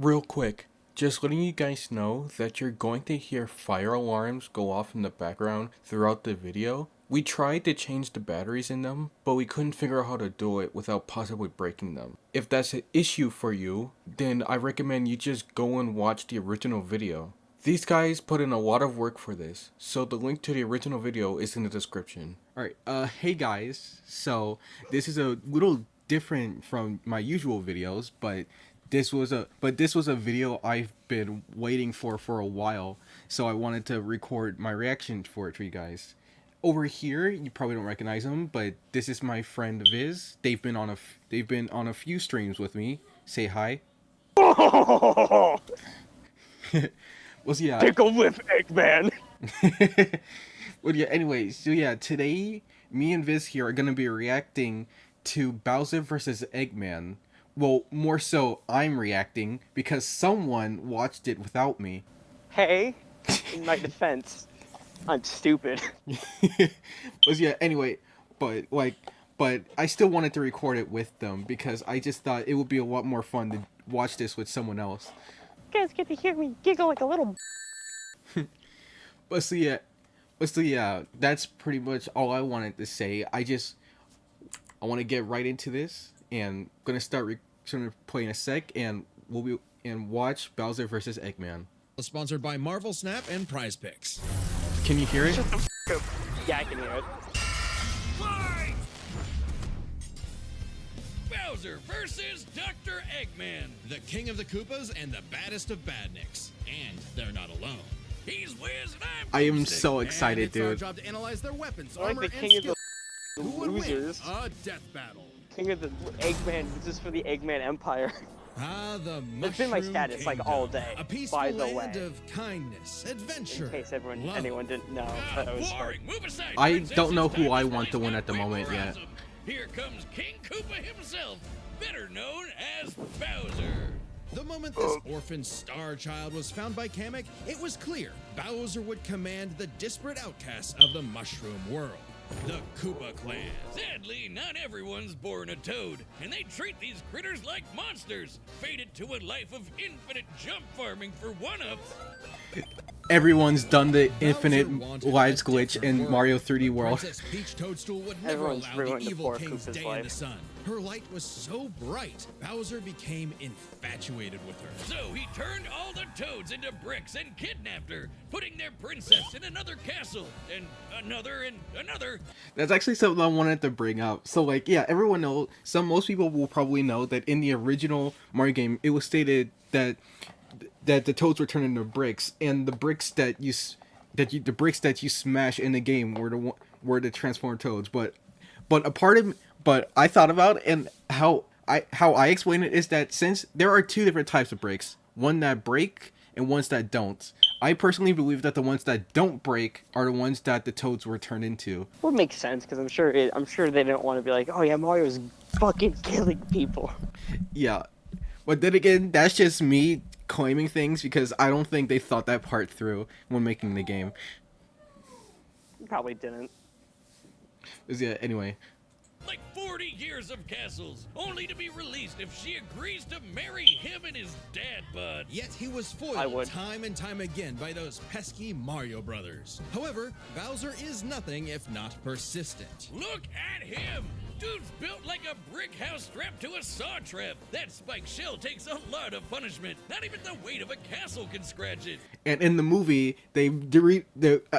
Real quick, just letting you guys know that you're going to hear fire alarms go off in the background throughout the video. We tried to change the batteries in them, but we couldn't figure out how to do it without possibly breaking them. If that's an issue for you, then I recommend you just go and watch the original video. These guys put in a lot of work for this, so the link to the original video is in the description. Alright, hey guys, so this is a little different from my usual videos, but this was a video I've been waiting for a while, so I wanted to record my reaction for it for you guys. Over here, you probably don't recognize them, but this is my friend Viz. They've been on a few streams with me. Say hi. Well, yeah. Pickle lip, Eggman. Well, yeah. Anyway, so yeah, today me and Viz here are gonna be reacting to Bowser versus Eggman. Well, more so, I'm reacting because someone watched it without me. Hey, in my defense, I'm stupid. But yeah, anyway, but I still wanted to record it with them because I just thought it would be a lot more fun to watch this with someone else. You guys get to hear me giggle like a little. But so yeah, that's pretty much all I wanted to say. I want to get right into this, and gonna start play in a sec, and watch Bowser versus Eggman. Sponsored by Marvel Snap and Prize Picks. Can you hear it? Yeah, I can hear it. Fight! Bowser versus Dr. Eggman, the king of the Koopas and the baddest of badniks. And they're not alone. He's Wiz and I am I'm so excited, and it's our dude. job to analyze their weapons, I like armor, the and king of skill. the Who would losers. win a death battle? King of the Eggman. This is for the Eggman Empire. Ah, the That's been my Mushroom status like Kingdom. all day. A peaceful By the land way, of kindness, adventure. in case love. anyone didn't know, that I was Boring. Move aside, I princess. don't know It's who time I to want to slice win that at the quick moment yet. rasm. Here comes King Koopa himself, better known as Bowser. The moment this orphan star child was found by Kamek, it was clear Bowser would command the disparate outcasts of the Mushroom world. The Koopa clan. Sadly, not everyone's born a toad, and they treat these critters like monsters, fated to a life of infinite jump farming for one-ups. Everyone's done the infinite wanted lives a glitch different in world. Mario 3D World. Princess Peach Toadstool would never Everyone's allow the ruined the evil poor king's Koopa's day in life. the sun. Her light was so bright, Bowser became infatuated with her. So he turned all the toads into bricks and kidnapped her, putting their princess in another castle, and another. That's actually something I wanted to bring up. So like, yeah, everyone knows. Most people will probably know that in the original Mario game, it was stated that the toads were turned into bricks, and the bricks that you smash in the game were the transformed toads. But I thought about, and how I explain it is that since there are two different types of bricks, one that break and ones that don't. I personally believe that the ones that don't break are the ones that the toads were turned into. would make sense because I'm sure they didn't want to be like, oh yeah, Mario's fucking killing people. Yeah, but then again, that's just me claiming things because I don't think they thought that part through when making the game. Probably didn't. Yeah, anyway. Like 40 years of castles, only to be released if she agrees to marry him and his dad bod. Yet he was I foiled would. time and time again by those pesky Mario brothers. However, Bowser is nothing if not persistent. Look at him! Dude's built like a brick house strapped to a saw trap. That spiked shell takes a lot of punishment. Not even the weight of a castle can scratch it. And in the movie, the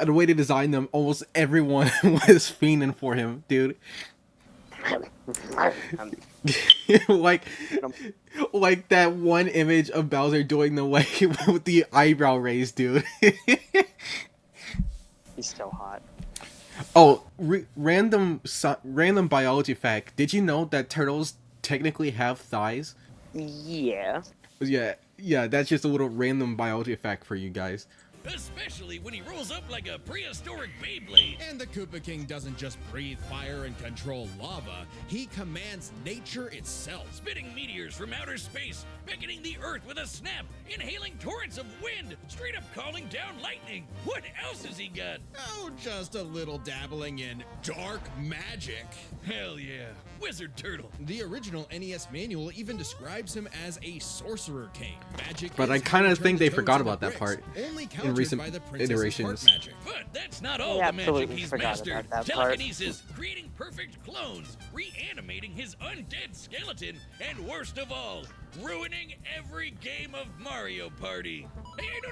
way they designed them, almost everyone was fiending for him, dude. like that one image of Bowser doing the way with the eyebrow raised, dude. He's so hot. Oh, random biology fact. Did you know that turtles technically have thighs? Yeah. Yeah, that's just a little random biology fact for you guys. especially when he rolls up like a prehistoric Beyblade. And the Koopa King doesn't just breathe fire and control lava, he commands nature itself. Spitting meteors from outer space, beckoning the earth with a snap, inhaling torrents of wind, straight up calling down lightning. What else has he got? Oh, just a little dabbling in dark magic. Hell yeah, Wizard Turtle. The original NES manual even describes him as a sorcerer king. Magic, but I kind of think they forgot about that part in recent iterations. But that's not all the magic he's mastered. Telekinesis, creating perfect clones, reanimating his undead skeleton, and worst of all, ruining every game of Mario Party. Hey, no!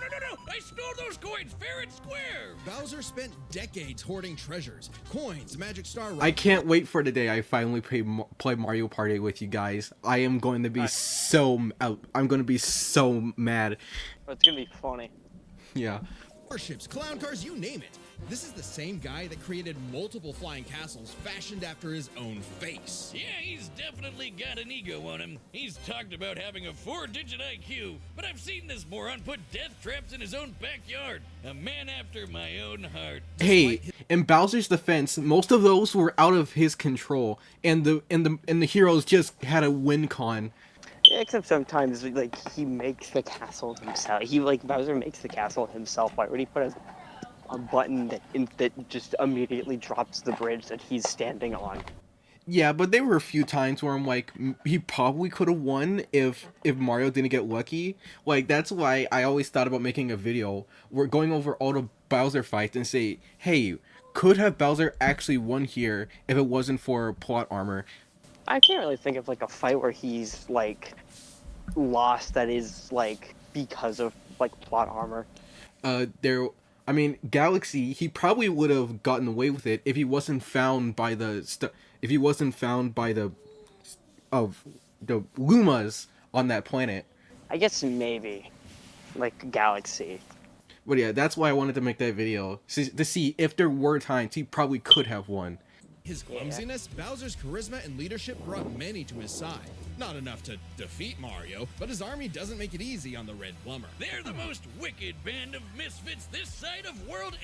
I stole those coins fair and square! Bowser spent decades hoarding treasures, coins, magic star... I can't wait for the day I finally play Mario Party with you guys. I am going to be I'm going to be so mad. It's going to be funny. Yeah. Warships, clown cars, you name it. This is the same guy that created multiple flying castles fashioned after his own face. Yeah, he's definitely got an ego on him. He's talked about having a 4-digit IQ, but I've seen this moron put death traps in his own backyard. A man after my own heart. Hey, in Bowser's defense, most of those were out of his control, and the heroes just had a win con. Yeah, except sometimes like he makes the castle himself. Bowser makes the castle himself. Why would he put a button that just immediately drops the bridge that he's standing on? Yeah, but there were a few times where I'm like, he probably could have won if Mario didn't get lucky. Like, that's why I always thought about making a video where going over all the Bowser fights and say, hey, could have Bowser actually won here if it wasn't for plot armor? I can't really think of like a fight where he's like lost that is like because of like plot armor. Galaxy, he probably would have gotten away with it if he wasn't found by the Lumas on that planet. I guess maybe like Galaxy. But yeah, that's why I wanted to make that video to see if there were times he probably could have won. His clumsiness, Bowser's charisma, and leadership brought many to his side. Not enough to defeat Mario, but his army doesn't make it easy on the Red Plumber. They're the most wicked band of misfits this side of World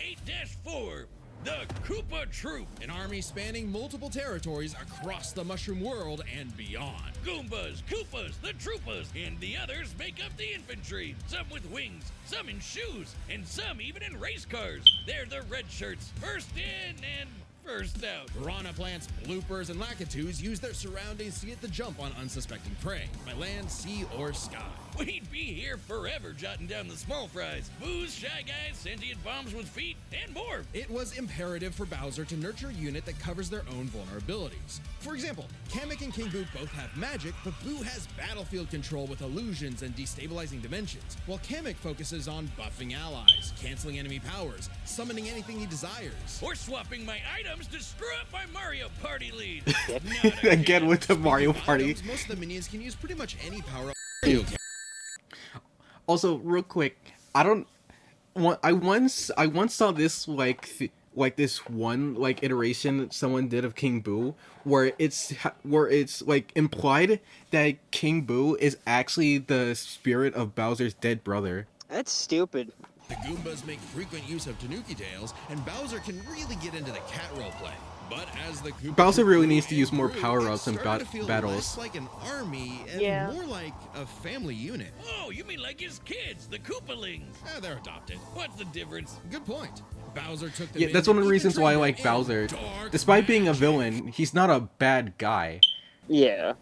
8-4. The Koopa Troop, an army spanning multiple territories across the Mushroom World and beyond. Goombas, Koopas, the Troopas, and the others make up the infantry. Some with wings, some in shoes, and some even in race cars. They're the red shirts, first in and first out. Piranha plants, bloopers, and lakitus use their surroundings to get the jump on unsuspecting prey, by land, sea, or sky. We'd be here forever jotting down the small fries, booze, shy guys, sentient bombs with feet, and more. It was imperative for Bowser to nurture a unit that covers their own vulnerabilities. For example, Kamek and King Boo both have magic, but Boo has battlefield control with illusions and destabilizing dimensions, while Kamek focuses on buffing allies, canceling enemy powers, summoning anything he desires, or swapping my items to screw up my Mario Party lead. Again with the Mario Party. Items, most of the minions can use pretty much any power-up. Also, real quick, I once saw this like this one like iteration that someone did of King Boo where it's like implied that King Boo is actually the spirit of Bowser's dead brother. That's stupid. The Goombas make frequent use of Tanuki tails, and Bowser can really get into the cat roleplay. But as the Koopa Bowser really needs to use more power-ups in battles. Less like an army and more like a family unit. Oh, you mean like his kids, the Koopalings? They're adopted. What's the difference? Good point. Bowser took them. Yeah, that's one of the reasons why I like Bowser. Despite being a villain, he's not a bad guy. Yeah.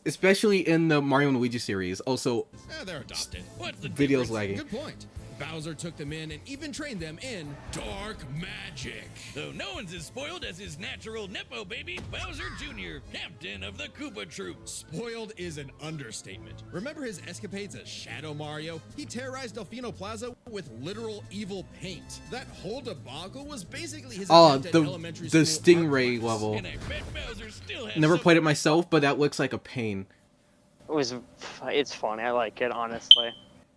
Especially in the Mario and Luigi series. Also, they're adopted. What's the video's difference? lagging. Good point. Bowser took them in and even trained them in dark magic. Though no one's as spoiled as his natural Nepo baby, Bowser Jr., captain of the Koopa Troop. Spoiled is an understatement. Remember his escapades as Shadow Mario? He terrorized Delfino Plaza with literal evil paint. That whole debacle was basically his attempt at elementary school Stingray art class. level. And I bet Bowser still has Never some... played it myself, but that looks like a pain. It's funny. I like it, honestly.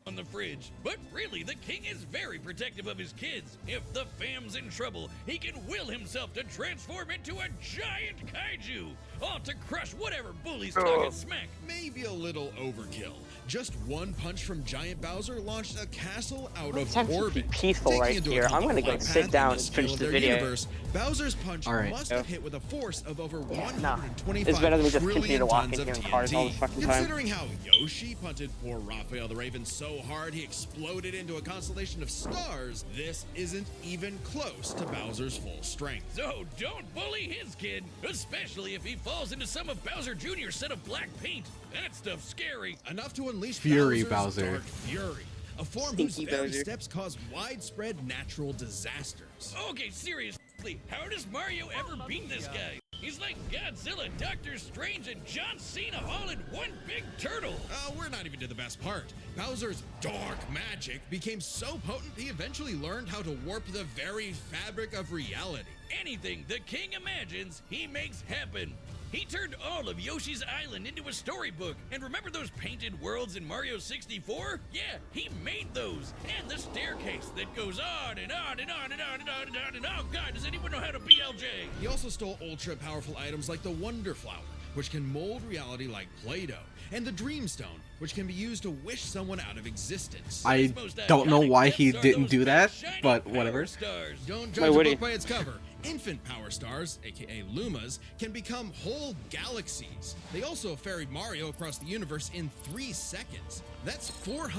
on the fridge. But really, the king is very protective of his kids. If the fam's in trouble, he can will himself to transform into a giant kaiju, all to crush whatever bully's talking smack. Maybe a little overkill. Just one punch from Giant Bowser launched a castle out It's of time to be orbit. peaceful Taking right into here. account I'm gonna the go flight sit path down and and the finish scale the of their video. universe, Bowser's punch All right. must have hit with a force of over Nah. 125 It's better than we just continue trillion to walk tons in of here in cars all the TNT. fucking time. Considering how Yoshi punted poor Raphael the Raven so hard he exploded into a constellation of stars, this isn't even close to Bowser's full strength. So don't bully his kid, especially if he falls into some of Bowser Jr.'s set of black paint. That stuff's scary. Enough to unleash Fury Bowser's Bowser. Dark Fury, a form Stinky whose very Bowser. steps cause widespread natural disasters. Okay, seriously, how does Mario ever beat this guy? He's like Godzilla, Doctor Strange, and John Cena all in one big turtle. We're not even to the best part. Bowser's dark magic became so potent he eventually learned how to warp the very fabric of reality. Anything the king imagines, he makes happen. He turned all of Yoshi's Island into a storybook. And remember those painted worlds in Mario 64? Yeah, he made those. And the staircase that goes on and on and on and on and on and on and on. Oh God, does anyone know how to BLJ? He also stole ultra-powerful items like the Wonder Flower, which can mold reality like Play-Doh, and the Dream Stone, which can be used to wish someone out of existence. I don't know why he didn't do that, but whatever. Stars. Don't Why judge a would he? book by its cover. Infant power stars, aka Lumas, can become whole galaxies. They also ferried Mario across the universe in 3 seconds. That's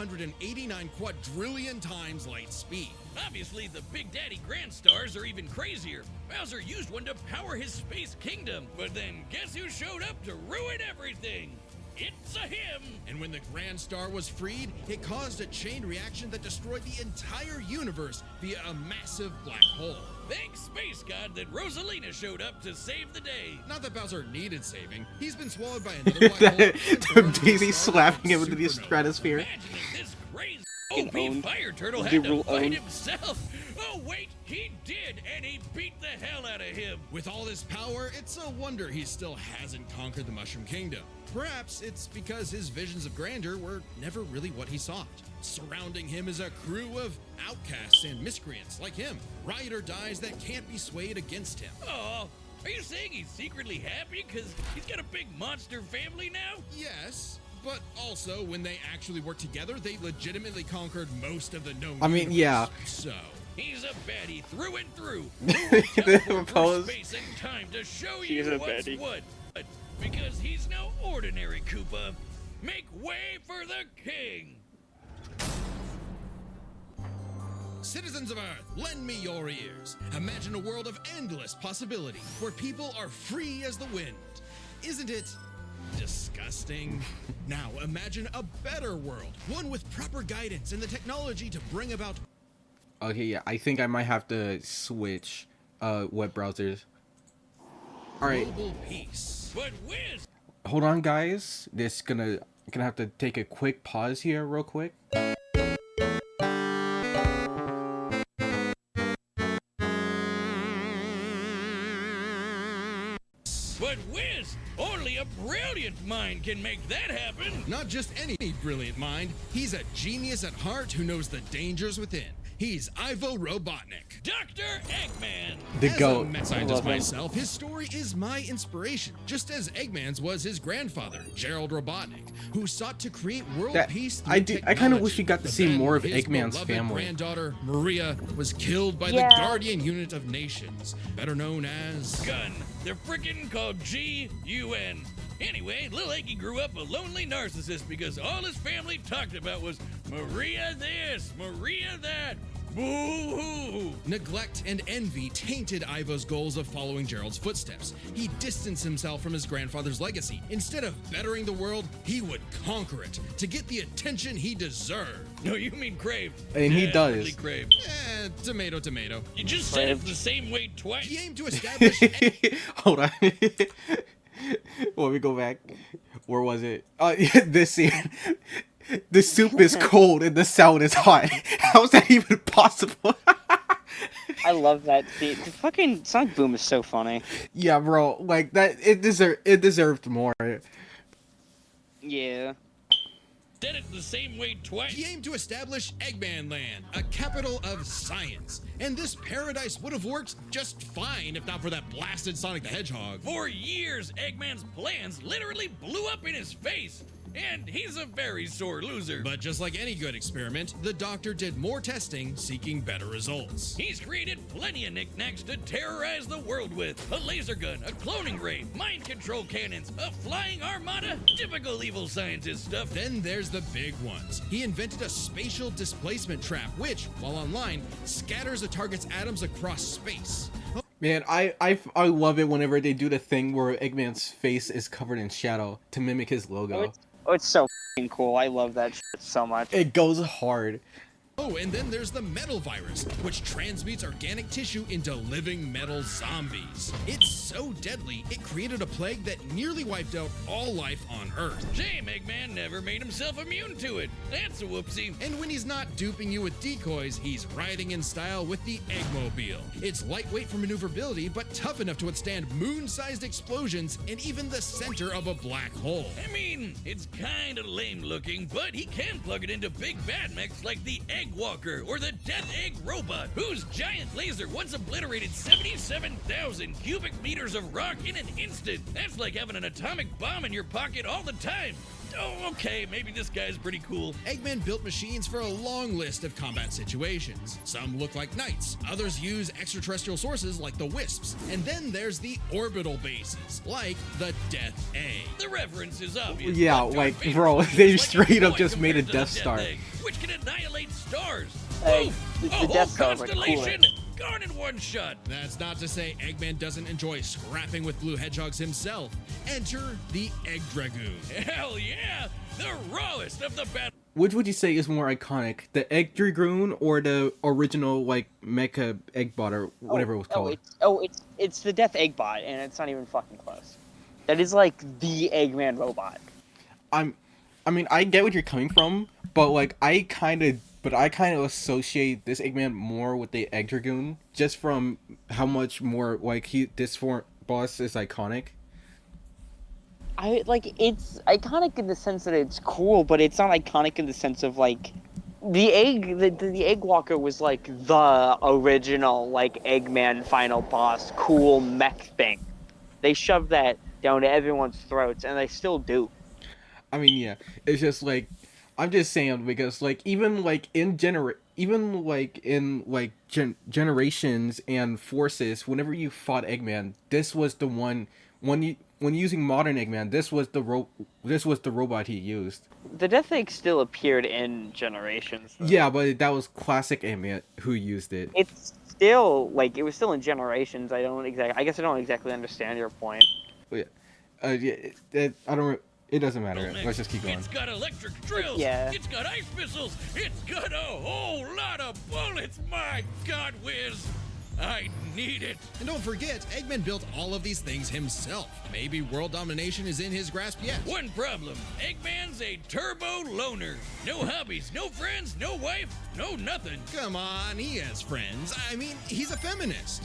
489 quadrillion times light speed. Obviously, the Big Daddy Grand Stars are even crazier. Bowser used one to power his space kingdom, but then guess who showed up to ruin everything? It's a him! And when the Grand Star was freed, it caused a chain reaction that destroyed the entire universe via a massive black hole. Thanks, Space God, that Rosalina showed up to save the day. Not that Bowser needed saving. He's been swallowed by another black hole. The Daisy slapping him into the stratosphere. Imagine if this crazy Fucking OP owned. fire turtle The had to rule fight owned. himself. Oh wait, he did, and he beat the hell out of him. With all his power, it's a wonder he still hasn't conquered the Mushroom Kingdom. Perhaps it's because his visions of grandeur were never really what he sought. Surrounding him is a crew of outcasts and miscreants like him, ride or dies that can't be swayed against him. Oh, are you saying he's secretly happy because he's got a big monster family now? Yes, but also when they actually worked together, they legitimately conquered most of the known I mean, universe. yeah. So, He's a baddie through and through. The For pose. space and time to show He's you a what's baddie. what. But because he's no ordinary Koopa, make way for the king. citizens of Earth, lend me your ears. Imagine a world of endless possibility where people are free as the wind. Isn't it disgusting? Now imagine a better world, one with proper guidance and the technology to bring about. Okay, yeah, I think I might have to switch web browsers. Alright, Global peace. But whiz! hold on guys. This gonna have to take a quick pause here real quick. But whiz! Only a brilliant mind can make that happen! Not just any brilliant mind, he's a genius at heart who knows the dangers within. He's Ivo Robotnik. Dr. Eggman! The As GOAT. a mad I scientist love him. myself, his story is my inspiration, just as Eggman's was his grandfather, Gerald Robotnik, who sought to create world That- peace I through do- I kinda wish technology. we got to But see then more of his Eggman's beloved family. Granddaughter, Maria, was killed by Yeah. the Guardian Unit of Nations, better known as... Gun. They're frickin' called G-U-N. Anyway, Lil Eggy grew up a lonely narcissist because all his family talked about was Maria this, Maria that. Boo-hoo! Neglect and envy tainted Ivo's goals of following Gerald's footsteps. He distanced himself from his grandfather's legacy. Instead of bettering the world, he would conquer it to get the attention he deserved. No, you mean craved. And he does. Desperately craved. Tomato, tomato. You just said it Craved. the same way twice. He aimed to establish Hold on. Let me go back. Where was it? This scene. The soup is cold and the sound is hot. How is that even possible? I love that scene. The fucking Sonic Boom is so funny. Yeah, bro. Like that. It deserved more. Yeah. said it the same way twice. He aimed to establish Eggman Land, a capital of science. And this paradise would have worked just fine if not for that blasted Sonic the Hedgehog. For years, Eggman's plans literally blew up in his face. And he's a very sore loser. But just like any good experiment, the doctor did more testing, seeking better results. He's created plenty of knickknacks to terrorize the world with. A laser gun, a cloning ray, mind control cannons, a flying armada, typical evil scientist stuff. Then there's the big ones. He invented a spatial displacement trap, which, while online, scatters a target's atoms across space. Man, I love it whenever they do the thing where Eggman's face is covered in shadow to mimic his logo. It's so f***ing cool. I love that shit so much. It goes hard. Oh, and then there's the metal virus, which transmutes organic tissue into living metal zombies. It's so deadly, it created a plague that nearly wiped out all life on Earth. Shame Eggman never made himself immune to it. That's a whoopsie. And when he's not duping you with decoys, he's riding in style with the Eggmobile. It's lightweight for maneuverability, but tough enough to withstand moon-sized explosions and even the center of a black hole. I mean, it's kinda lame looking, but he can plug it into big bad mechs like the Egg Walker or the Death Egg Robot, whose giant laser once obliterated 77,000 cubic meters of rock in an instant. That's like having an atomic bomb in your pocket all the time. Oh, okay, maybe this guy's pretty cool. Eggman built machines for a long list of combat situations. Some look like knights, others use extraterrestrial sources like the Wisps, and then there's the orbital bases, like the Death Egg. The reference is obvious. Yeah, but Darth like, Vader's bro, cool they is like straight a up boy just made a compared to the Death Star. Egg, which can annihilate stars. Hey, Oof, the a whole Death Star would constellation cool gone in one shot. That's not to say Eggman doesn't enjoy scrapping with blue hedgehogs himself. Enter the Egg Dragoon. Hell yeah, the rawest of the battle. Which would you say is more iconic, the Egg Dragoon or the original like Mecha Eggbot or whatever it was called? It's the Death Egg Bot, and it's not even fucking close. That is like the Eggman robot. I mean, I get what you're coming from, but like I kind of associate this Eggman more with the Egg Dragoon, just from how much more like this boss is iconic. It's iconic in the sense that it's cool, but it's not iconic in the sense of like the Egg Walker was like the original like Eggman final boss cool mech thing. They shoved that down to everyone's throats, and they still do. I mean, yeah, it's just like I'm just saying because like even like in generations and forces, whenever you fought Eggman, this was the one when using modern Eggman, this was the robot he used. The Death Egg still appeared in Generations, though. Yeah, but that was classic Eggman who used it. It's still like it was still in Generations. I guess I don't exactly understand your point. But yeah, it doesn't matter. Let's just keep going. It's got electric drills. Yeah. It's got ice missiles. It's got a whole lot of bullets. My God, Wiz. I need it. And don't forget, Eggman built all of these things himself. Maybe world domination is in his grasp yet. One problem. Eggman's a turbo loner. No hobbies, no friends, no wife, no nothing. Come on, he has friends. I mean, he's a feminist.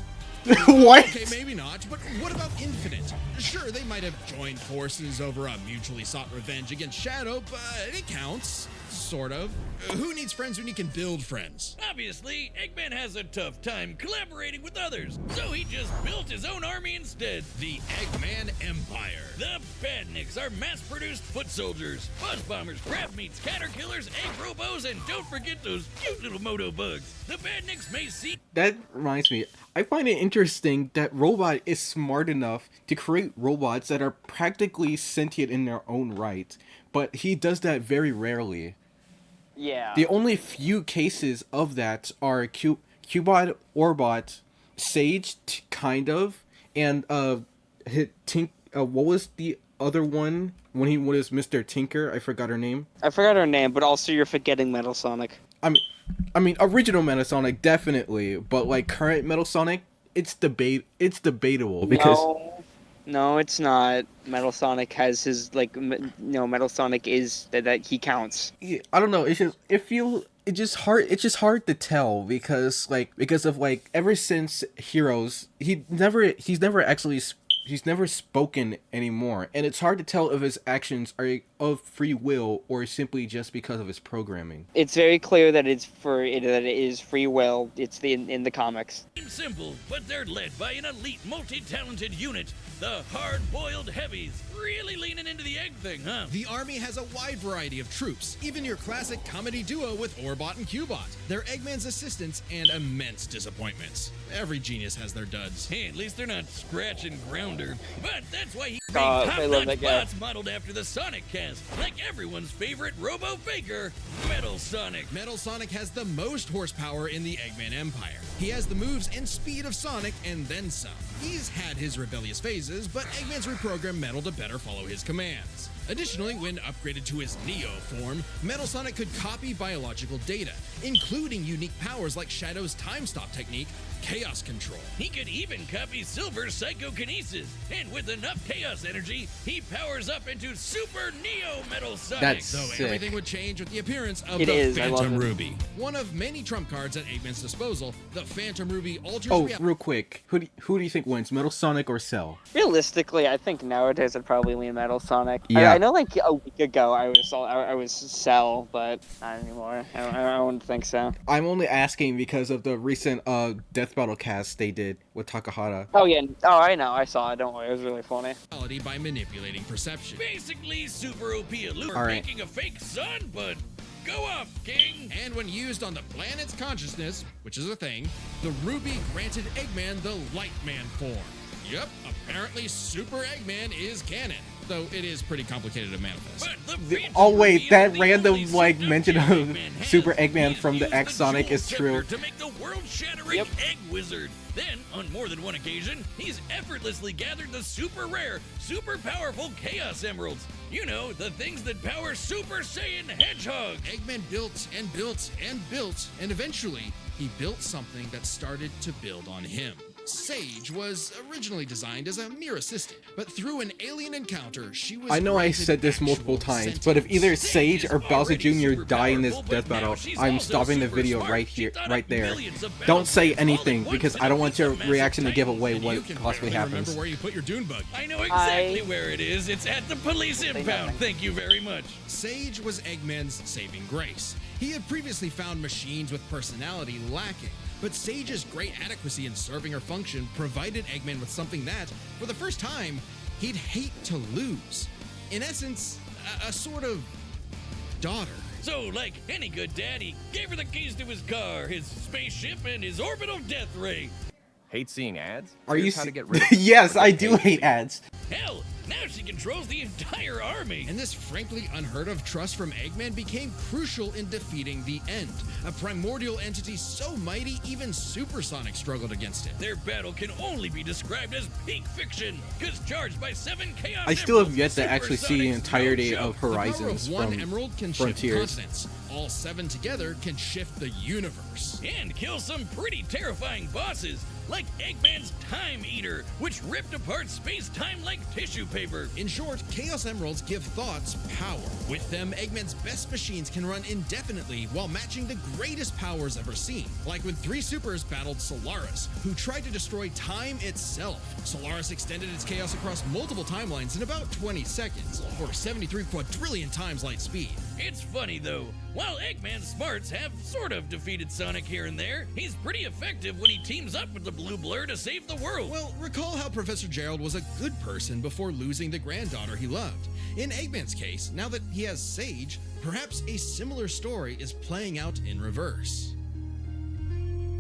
What? Okay, maybe not, but what about Infinite? Sure, they might have joined forces over a mutually sought revenge against Shadow, but it counts. Sort of. Who needs friends when you can build friends? Obviously, Eggman has a tough time collaborating with others, so he just built his own army instead. The Eggman Empire. The Badniks are mass-produced foot soldiers, buzz bombers, crab meats, caterkillers, egg robos, and don't forget those cute little moto bugs. The Badniks may seem... That reminds me, I find it interesting that Robot is smart enough to create robots that are practically sentient in their own right, but he does that very rarely. Yeah. The only few cases of that are Cubot, Orbot, Sage, kind of, and what was the other one when he was Mr. Tinker? I forgot her name. I forgot her name, but also you're forgetting Metal Sonic. I mean, original Metal Sonic definitely, but like current Metal Sonic, it's debatable because No, it's not. Metal Sonic has his Metal Sonic is that he counts. Yeah, I don't know. It's just hard to tell because of ever since Heroes, he's never actually He's never spoken anymore, and it's hard to tell if his actions are of free will or simply just because of his programming. It's very clear that that it is free will. It's in the comics. Seems simple, but they're led by an elite, multi-talented unit, the hard-boiled heavies. Really leaning into the egg thing, huh? The Army has a wide variety of troops, even your classic comedy duo with Orbot and Cubot. They're Eggman's assistants and immense disappointments. Every genius has their duds. Hey, at least they're not Scratch and Grounder. But that's why he I made love top-notch that guy. bots modeled after the Sonic cast, like everyone's favorite robo-faker, Metal Sonic. Metal Sonic has the most horsepower in the Eggman Empire. He has the moves and speed of Sonic and then some. He's had his rebellious phases, but Eggman's reprogrammed Metal to better follow his commands. Additionally, when upgraded to his Neo form, Metal Sonic could copy biological data, including unique powers like Shadow's time stop technique, Chaos Control. He could even copy Silver's psychokinesis, and with enough chaos energy, he powers up into Super Neo Metal Sonic. That's So sick. everything would change with the appearance of It the is, I love Phantom it. Ruby. One of many trump cards at Eggman's disposal, the Phantom Ruby alters Oh, reality. real quick, who do you think wins, Metal Sonic or Cell? Realistically, I think nowadays I'd probably lean Metal Sonic. Yeah. I know, like a week ago, I was Cell, but not anymore. I wouldn't think so. I'm only asking because of the recent Death Battle cast they did with Takahata. Oh yeah. Oh, I know. I saw it. Don't worry. It was really funny. By manipulating perception. Basically, Super OP Allure All right. making a fake sun, but go off, King. And when used on the planet's consciousness, which is a thing, the Ruby granted Eggman the Light Man form. Yep, apparently Super Eggman is canon, though it is pretty complicated to manifest. But the Phantom Oh Ruby wait, is that the random only like suit-up mention kid of Eggman has. Super Eggman He's from the used X Sonic Jewel is true. Scepter to make the world-shattering Yep. Egg Wizard. Then, on more than one occasion, he's effortlessly gathered the super rare, super powerful Chaos Emeralds. You know, the things that power Super Saiyan Hedgehog. Eggman built and built and built, and eventually he built something that started to build on him. Sage was originally designed as a mere assistant, but through an alien encounter, she was. I know I granted said this multiple actual times, but if either sentience. Sage or Bowser already Jr. super die in this powerful, death but now battle, she's I'm also stopping the super video smart. right She here, thought right up there. millions of Don't say battles, all at anything once because in I a don't want your massive reaction to give Titan. away And what you can possibly barely happens. remember where you put your dune bug. I know exactly I- where it is. It's at the police impound. nothing. Thank you very much. Sage was Eggman's saving grace. He had previously found machines with personality lacking, but Sage's great adequacy in serving her function provided Eggman with something that, for the first time, he'd hate to lose. In essence, a sort of daughter. So, like any good dad, he gave her the keys to his car, his spaceship, and his orbital death ray. Hate seeing ads? Are you Here's how to se- get rid of Yes, I do notifications. hate ads. Hell, now she controls the entire army. And this frankly unheard of trust from Eggman became crucial in defeating the End, a primordial entity so mighty even Supersonic struggled against it. Their battle can only be described as peak fiction, because charged by 7 chaos I still have emeralds, yet to actually see the Supersonic's entirety no of joke. Horizons The power of one from emerald can shift Frontiers. continents. All 7 together can shift the universe. And kill some pretty terrifying bosses, like Eggman's Time Eater, which ripped apart space-time like tissue paper. In short, Chaos Emeralds give thoughts power. With them, Eggman's best machines can run indefinitely while matching the greatest powers ever seen. Like when 3 supers battled Solaris, who tried to destroy time itself. Solaris extended its chaos across multiple timelines in about 20 seconds, or 73 quadrillion times light speed. It's funny though, while Eggman's smarts have sort of defeated Sonic here and there, he's pretty effective when he teams up with the Blue Blur to save the world. Well, recall how Professor Gerald was a good person before losing the granddaughter he loved. In Eggman's case, now that he has Sage, perhaps a similar story is playing out in reverse.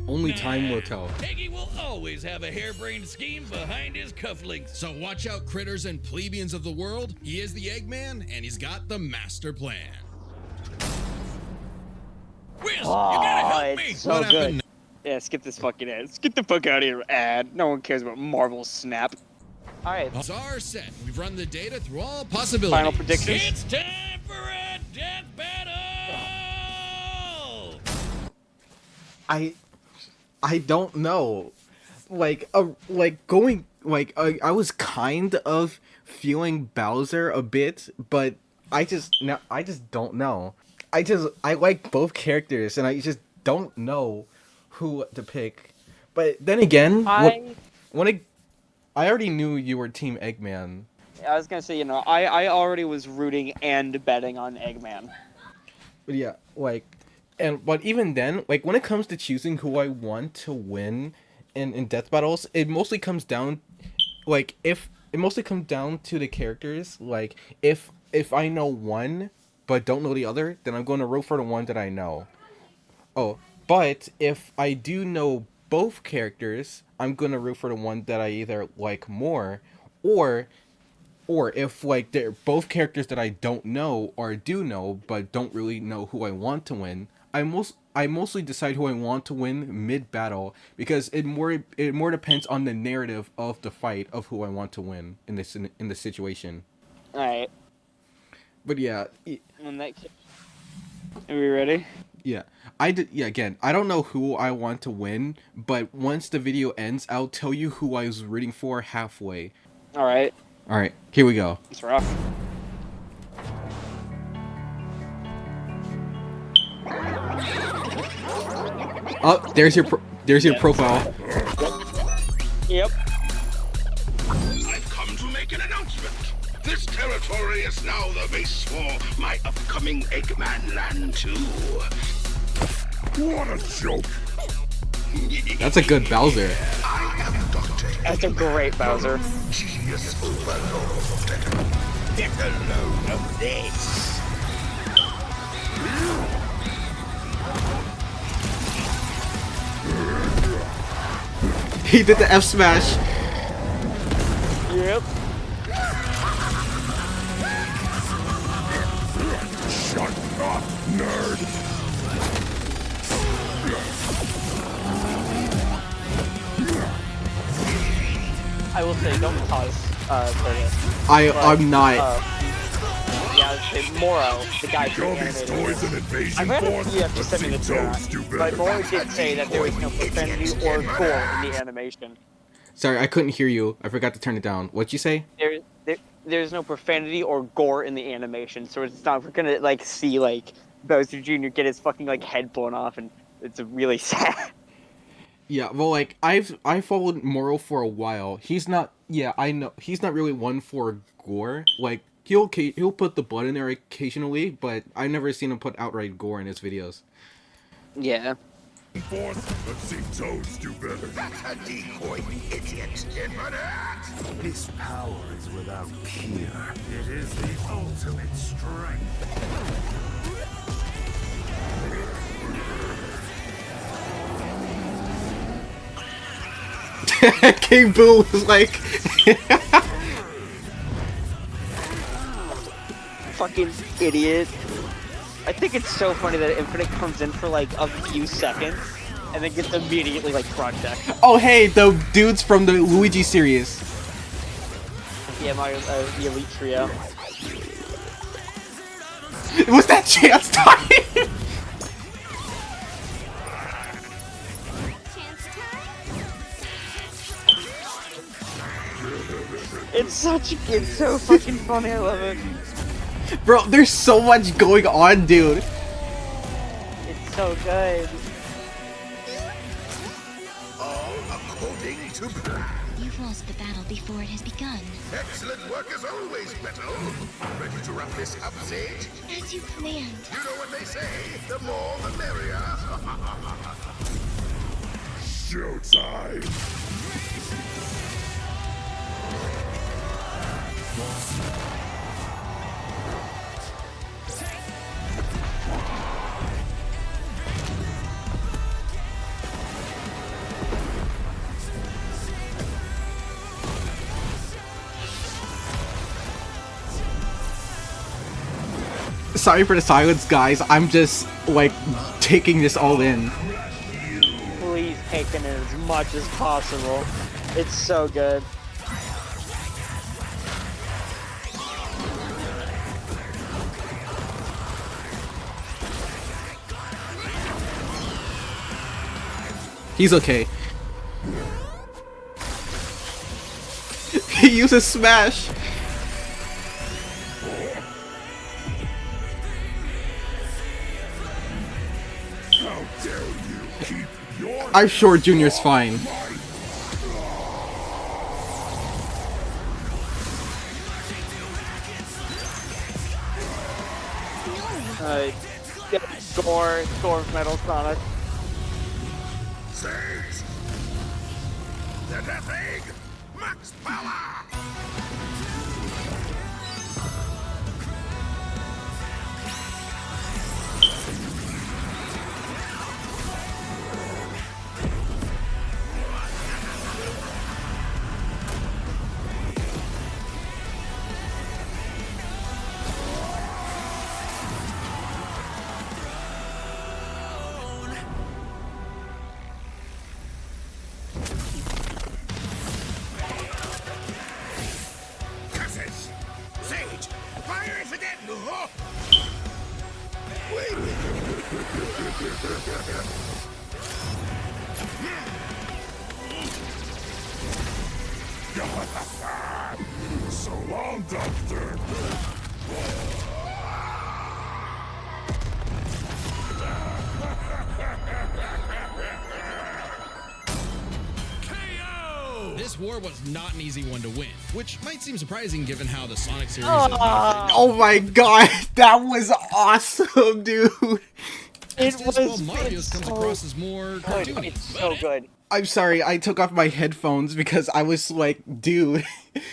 Only time will tell. Eggy will always have a harebrained scheme behind his cufflinks. So watch out, critters and plebeians of the world. He is the Eggman, and he's got the master plan. Wiz, you gotta help Oh, me! it's so What good. happened Yeah, skip this fucking ad. Get the fuck out of here, ad. No one cares about Marvel Snap. All right. It's our set. We've run the data through all possibilities. Final predictions. It's time for a death battle! I don't know. Like going like I was kind of feeling Bowser a bit, but I just don't know. I like both characters and I just don't know who to pick. But then again, I I already knew you were Team Eggman. I was gonna say, you know, I already was rooting and betting on Eggman. But yeah, like, but even then, like when it comes to choosing who I want to win in death battles, it mostly comes down, like if it mostly comes down to the characters. Like if I know one but don't know the other, then I'm going to root for the one that I know. Oh, but if I do know both characters, I'm going to root for the one that I either like more, or if like they're both characters that I don't know or do know but don't really know who I want to win, I mostly decide who I want to win mid battle, because it more depends on the narrative of the fight of who I want to win in this situation. All right. But yeah, In that case, are we ready? yeah. Again, I don't know who I want to win, but once the video ends, I'll tell you who I was rooting for halfway. All right. All right, here we go. It's rough. Oh, there's your profile. Yep. I've come to make an announcement. This territory is now the base for my upcoming Eggman Land 2. What a joke! That's a good Bowser. I am Dr. That's a great Bowser. Genius overload. Get a load of this. He did the F smash. Yep. Shut up, nerd. I will say, don't pause for this. I'm not. Yeah, say Moro, the guy who animated Toys it. and invasion I read force. if you have to send me the truth, but Moro did say that there was no profanity or gore in the animation. Sorry, I couldn't hear you. I forgot to turn it down. What'd you say? There's no profanity or gore in the animation, so it's not, we're gonna like see like Bowser Jr. get his fucking like head blown off, and it's really sad. Yeah, well, like I followed Moro for a while. He's not. Yeah, I know he's not really one for gore. Like he'll put the blood in there occasionally, but I've never seen him put outright gore in his videos. Yeah. Force. Let's see Toads do better. That's a decoy, idiot. This power is without peer. It is the ultimate strength. King Boo was like, Fucking idiot. I think it's so funny that Infinite comes in for like a few seconds and then gets immediately like project. "Oh hey, the dudes from the Luigi series." Yeah, Mario, the Elite Trio. Was that chance time? It's so fucking funny, I love it. Bro, there's so much going on, dude. It's so good. All according to plan. You've lost the battle before it has begun. Excellent work as always, Beto. Ready to wrap this up, Sage? As you planned. You know what they say, the more the merrier. Showtime. Sorry for the silence, guys. I'm just like taking this all in. Please take in as much as possible. It's so good. He's okay. He uses smash. How dare you keep your I'm sure Junior's fine. Yeah, score Metal Sonic. Sage! The Death Egg! Max power! Curses! Sage! Fire it again! So long, Doctor! KO! This war was not an easy one to win, which might seem surprising given how the Sonic series is Oh my god, that was awesome, dude. while Mario's comes across as more good. cartoony. It's so good. I'm sorry, I took off my headphones because I was like, dude,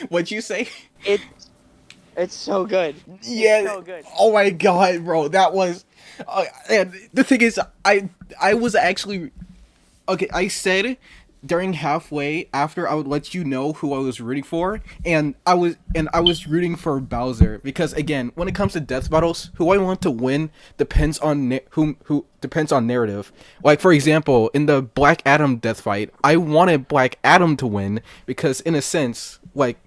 what'd you say? It's so good. Yeah. It's so good. Oh my god, bro, that was. And the thing is, I was actually okay. I said during halfway after I would let you know who I was rooting for, and I was rooting for Bowser because again, when it comes to death battles, who I want to win depends on who depends on narrative. Like for example, in the Black Adam death fight, I wanted Black Adam to win because in a sense, like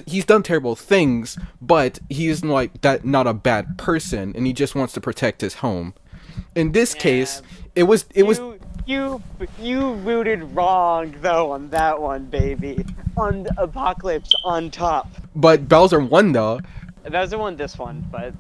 he's done terrible things, but he's like that not a bad person, and he just wants to protect his home. In this case, it was. You rooted wrong though on that one, baby. On Apocalypse on top. But Bowser won though. Bowser won this one, but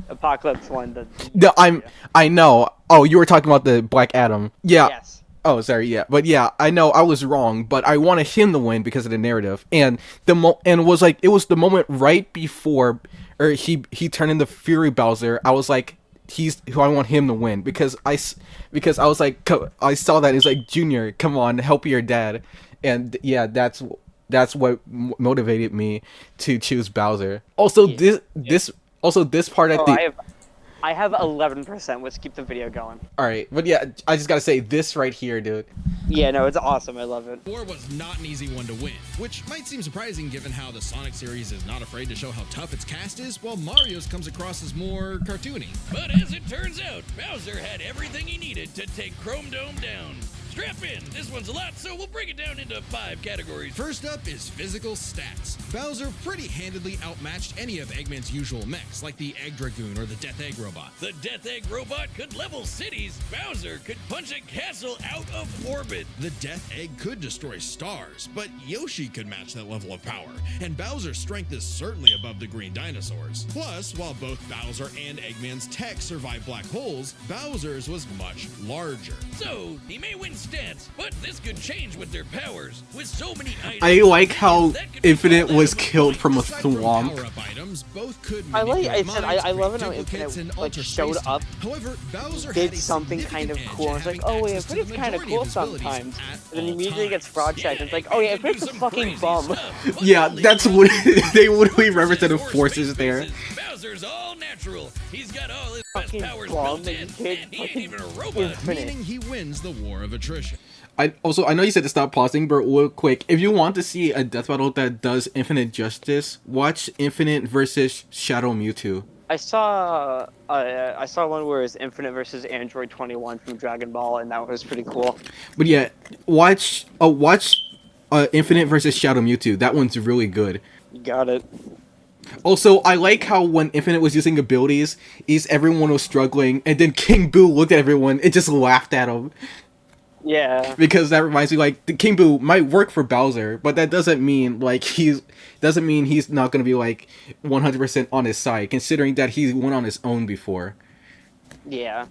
Apocalypse won the. No, I know. Oh, you were talking about the Black Adam. Yeah. Yes. Oh, sorry. Yeah, but yeah, I know I was wrong, but I wanted him to win because of the narrative, and it was like it was the moment right before, or he turned into Fury Bowser. I was like, he's who I want him to win because I was like I saw that it's like Junior, come on, help your dad, and yeah, that's what motivated me to choose Bowser. Also, this part at the. I have 11%. Let's keep the video going. All right, but yeah, I just gotta say this right here, dude. Yeah, no, it's awesome. I love it. War was not an easy one to win, which might seem surprising given how the Sonic series is not afraid to show how tough its cast is, while Mario's comes across as more cartoony. But as it turns out, Bowser had everything he needed to take Chrome Dome down. Strap in, this one's a lot, so we'll break it down into 5 categories. First up is physical stats. Bowser pretty handedly outmatched any of Eggman's usual mechs, like the Egg Dragoon or the Death Egg Robot. The Death Egg Robot could level cities. Bowser could punch a castle out of orbit. The Death Egg could destroy stars, but Yoshi could match that level of power, and Bowser's strength is certainly above the green dinosaurs. Plus, while both Bowser and Eggman's tech survived black holes, Bowser's was much larger. So, he may win stats, but this could change with their powers. With so many items, I like how Infinite was killed from a swamp. Items, both could I love it how duplicates, Infinite and like alter showed space up, However, Bowser did had a something kind of significant cool. edge And at it's like, oh having yeah, access to Infinite's the kind of majority cool his abilities sometimes. at And then all immediately gets times. fraud checked. It's like, oh yeah, Infinite's a fucking bum. Yeah, that's what they literally represented forces there. Bowser's all natural. He's got all his best Fucking powers bum, built in, and he and he ain't fucking even a robot. Infinite. Meaning he wins the war of attrition. I know you said to stop pausing, but real quick, if you want to see a death battle that does Infinite justice, watch Infinite versus Shadow Mewtwo. I saw one where it's Infinite versus Android 21 from Dragon Ball, and that was pretty cool. But yeah, watch Infinite versus Shadow Mewtwo. That one's really good. You got it. Also, I like how when Infinite was using abilities, everyone was struggling, and then King Boo looked at everyone and just laughed at him. Yeah. Because that reminds me, like, the King Boo might work for Bowser, but that doesn't mean he's not gonna be like 100% on his side, considering that he went on his own before. Yeah.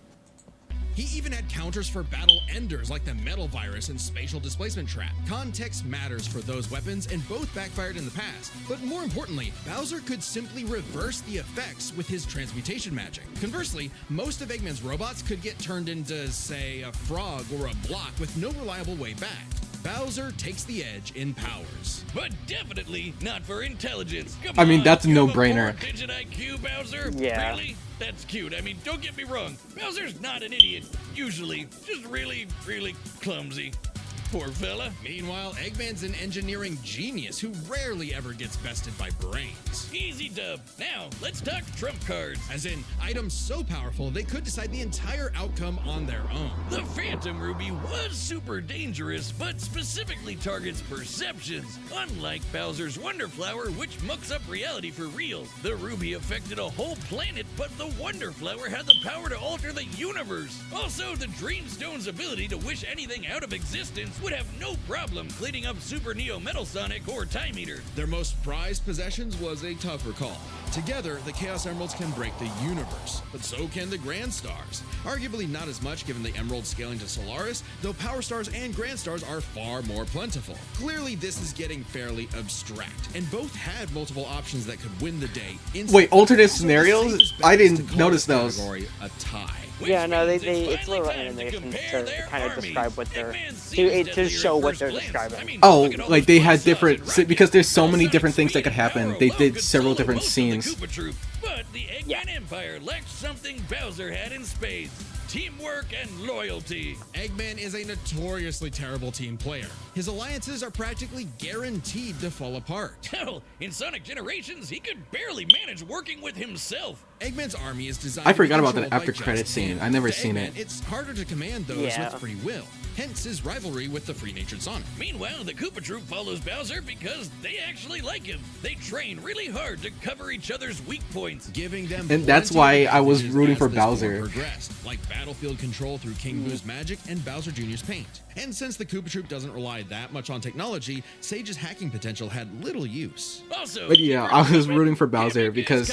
He even had counters for battle enders like the metal virus and spatial displacement trap. Context matters for those weapons, and both backfired in the past. But more importantly, Bowser could simply reverse the effects with his transmutation magic. Conversely, most of Eggman's robots could get turned into, say, a frog or a block with no reliable way back. Bowser takes the edge in powers. But definitely not for intelligence. Come I mean, on, that's a you have no-brainer. 4-digit IQ, Bowser? Yeah. Really? That's cute. I mean, don't get me wrong. Bowser's not an idiot. Usually. Just really, really clumsy. Poor fella. Meanwhile, Eggman's an engineering genius who rarely ever gets bested by brains. Easy dub. Now, let's talk trump cards. As in, items so powerful they could decide the entire outcome on their own. The Phantom Ruby was super dangerous, but specifically targets perceptions. Unlike Bowser's Wonder Flower, which mucks up reality for real. The Ruby affected a whole planet, but the Wonder Flower had the power to alter the universe. Also, the Dreamstone's ability to wish anything out of existence would have no problem cleaning up Super Neo Metal Sonic or Time Eater. Their most prized possessions was a tougher call. Together, the Chaos Emeralds can break the universe, but so can the Grand Stars. Arguably not as much given the Emerald scaling to Solaris, though Power Stars and Grand Stars are far more plentiful. Clearly, this is getting fairly abstract, and both had multiple options that could win the day instantly. Wait, alternate So the scenarios? safest bet I is to didn't call notice this those. category a tie. Yeah, no, Which they means it's little finally time animations compare to their kind of armies. describe what they're Eggman seems to deadlier show at what first they're glance. describing. I mean, Oh, look at all like those they blood had cells different and rockets. because there's so All many Sonic different things that Speed could and happen. Power They alone did could several solo different most of the scenes. Koopa Troop. But the Eggman Yeah. Empire lacked something Bowser had in spades: teamwork and loyalty. Eggman is a notoriously terrible team player. His alliances are practically guaranteed to fall apart. Hell, in Sonic Generations, he could barely manage working with himself. Eggman's army is designed I to be forgot about that controlled by after credit just scene. him. I never To seen Eggman, it. It's harder to command those Yeah. with free will, hence his rivalry with the free-natured Sonic. Meanwhile, the Koopa Troop follows Bowser because they actually like him. They train really hard to cover each other's weak points. Giving them And that's plenty of why I was advantages rooting as for this war Bowser. progressed, like battlefield control through King Boo's magic and Bowser Jr.'s paint. And since the Koopa Troop doesn't rely that much on technology, Sage's hacking potential had little use. Also, But yeah, I was rooting for Bowser because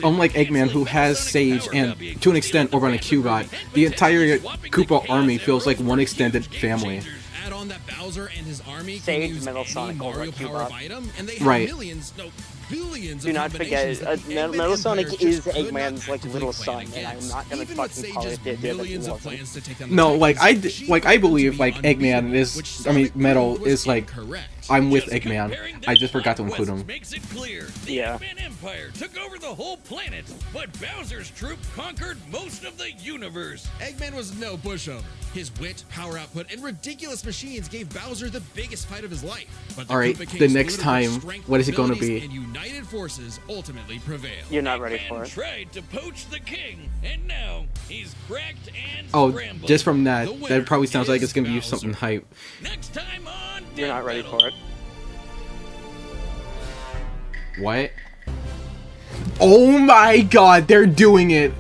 unlike Eggman, who has Sage and to an extent over on a Cubot, the entire Koopa army feels like one extended family. Add on that Bowser and his army can Sage, use Metal any Sonic over Mario Cubot. power of item, and they have Right. millions, no, billions Do of not combinations forget, that the Metal Eggman Sonic Empire is just could not Eggman's like actively little plan son, and I'm against. not gonna Even with fucking Sage's polytheism that millions he of wasn't. plans to take down the No, Titans, like she I proved to believe be like Eggman unbeatable, is. which I mean, Sonic Metal proved was is like. incorrect. I'm with Just Eggman. comparing I their just forgot to plot include quests him. Makes it clear. The Yeah. Eggman Empire took over the whole planet, but Bowser's troop conquered most of the universe. Eggman was no pushover. His wit, power output, and ridiculous machines gave Bowser the biggest fight of his life. But All right, Koopa the King's next ludicrous time, strength, what is it gonna abilities, be? And united forces ultimately prevailed. You're not ready Eggman for it. tried to poach the king, and now he's cracked and Oh, scrambled. just from that, The winner that probably sounds like it's gonna be is something Bowser. hype. Next time on You're not Death ready Metal. for it. What? Oh my god, they're doing it!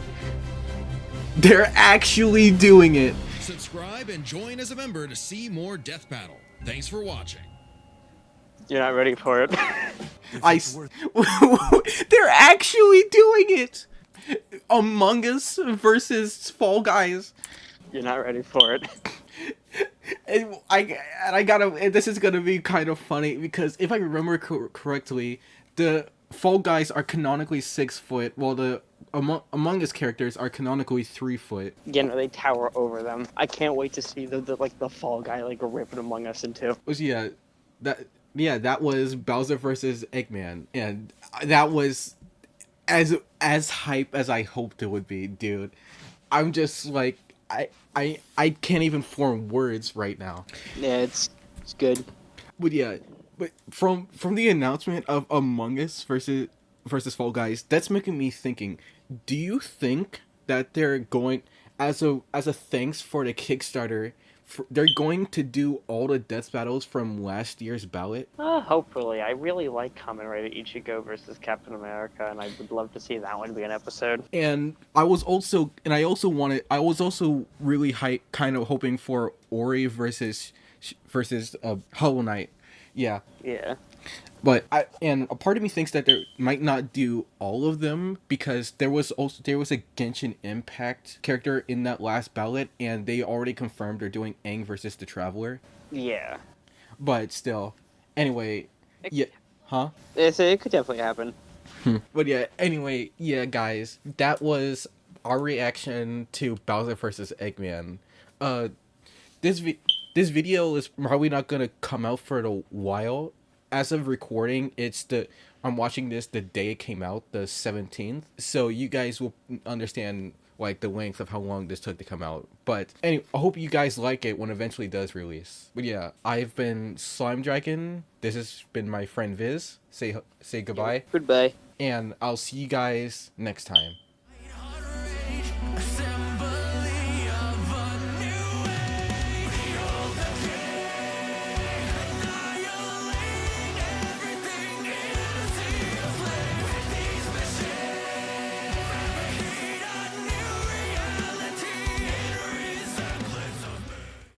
They're actually doing it! Subscribe and join as a member to see more Death Battle. Thanks for watching. You're not ready for it. They're actually doing it! Among Us versus Fall Guys. You're not ready for it. And this is gonna be kind of funny because if I remember correctly, the Fall Guys are canonically 6 foot, while the Among Us characters are canonically 3 foot. You know, they tower over them. I can't wait to see the fall guy like ripping Among Us in two. That was Bowser versus Eggman, and that was as hype as I hoped it would be, dude. I'm just like I can't even form words right now. Yeah, it's good. But yeah, but from the announcement of Among Us versus Fall Guys, that's making me thinking. Do you think that they're going as a thanks for the Kickstarter? They're going to do all the death battles from last year's ballot? Hopefully. I really like Kamen Rider Ichigo versus Captain America, and I would love to see that one be an episode. And I was also really kind of hoping for Ori versus Hollow Knight. Yeah. Yeah. But a part of me thinks that they might not do all of them because there was a Genshin Impact character in that last ballot, and they already confirmed they're doing Aang versus the Traveler. Yeah. But still, anyway, yeah, huh? It could definitely happen. But yeah, anyway, yeah, guys, that was our reaction to Bowser versus Eggman. Uh, this this video is probably not gonna come out for a while. As of recording, I'm watching this the day it came out, the 17th. So you guys will understand like the length of how long this took to come out. But anyway, I hope you guys like it when it eventually does release. But yeah, I've been Slime Dragon. This has been my friend Viz. Say goodbye. Goodbye. And I'll see you guys next time.